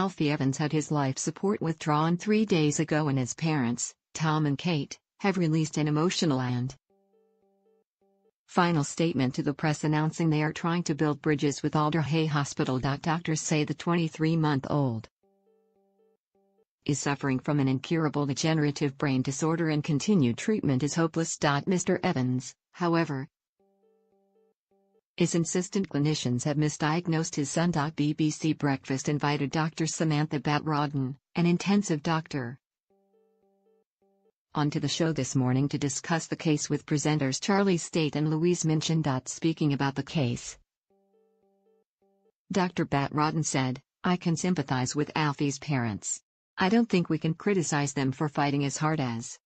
Alfie Evans had his life support withdrawn 3 days ago, and his parents, Tom and Kate, have released an emotional and final statement to the press announcing they are trying to build bridges with Alder Hey Hospital. Doctors say the 23-month-old is suffering from an incurable degenerative brain disorder and continued treatment is hopeless. Mr. Evans, however, is insistent clinicians have misdiagnosed his son. BBC Breakfast invited Dr. Samantha Batrodden, an intensive doctor, onto the show this morning to discuss the case with presenters Charlie State and Louise Minchin. Speaking about the case, Dr. Batrodden said, "I can sympathize with Alfie's parents. I don't think we can criticize them for fighting as hard as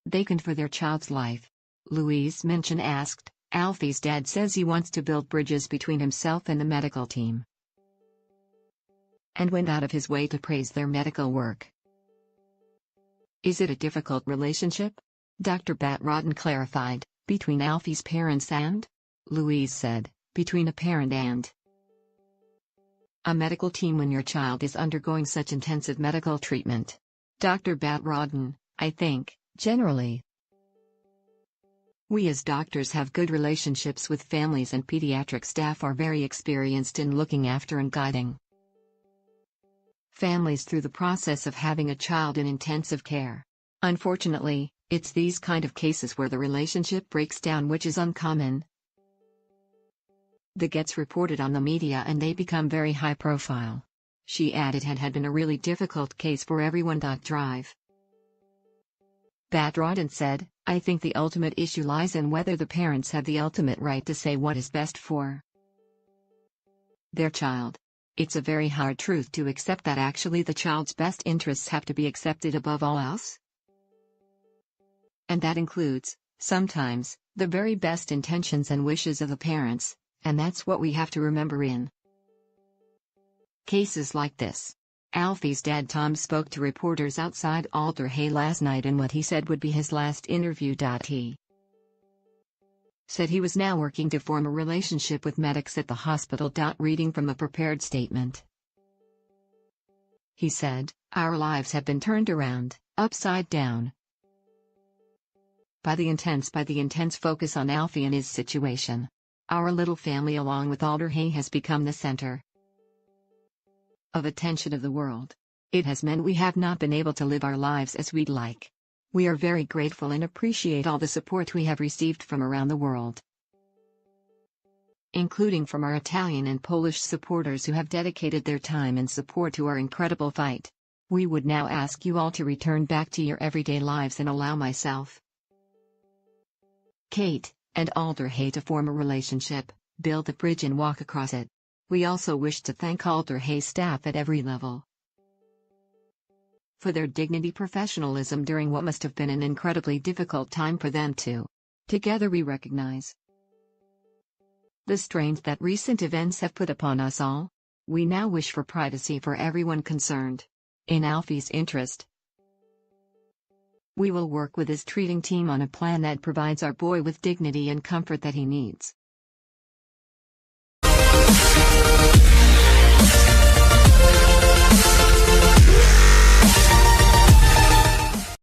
they can for their child's life." Louise Minchin asked, "Alfie's dad says he wants to build bridges between himself and the medical team, and went out of his way to praise their medical work. Is it a difficult relationship?" Dr. Batrodden clarified, "Between Alfie's parents and?" Louise said, "Between a parent and a medical team when your child is undergoing such intensive medical treatment." Dr. Batrodden, "I think, generally, we as doctors have good relationships with families, and pediatric staff are very experienced in looking after and guiding families through the process of having a child in intensive care. Unfortunately, it's these kind of cases where the relationship breaks down, which is uncommon. That gets reported on the media and they become very high profile." She added it had been a really difficult case for everyone. Drive. Batrodden said, "I think the ultimate issue lies in whether the parents have the ultimate right to say what is best for their child. It's a very hard truth to accept that actually the child's best interests have to be accepted above all else. And that includes, sometimes, the very best intentions and wishes of the parents, and that's what we have to remember in cases like this." Alfie's dad Tom spoke to reporters outside Alder Hey last night in what he said would be his last interview. He said he was now working to form a relationship with medics at the hospital. Reading from a prepared statement, he said, "Our lives have been turned around, upside down, by the intense focus on Alfie and his situation. Our little family along with Alder Hey has become the center of attention of the world. It has meant we have not been able to live our lives as we'd like. We are very grateful and appreciate all the support we have received from around the world, including from our Italian and Polish supporters who have dedicated their time and support to our incredible fight. We would now ask you all to return back to your everyday lives and allow myself, Kate, and Alder Hey to form a relationship, build a bridge and walk across it. We also wish to thank Alder Hey staff at every level for their dignity, professionalism during what must have been an incredibly difficult time for them too. Together we recognize the strains that recent events have put upon us all. We now wish for privacy for everyone concerned. In Alfie's interest, we will work with his treating team on a plan that provides our boy with dignity and comfort that he needs."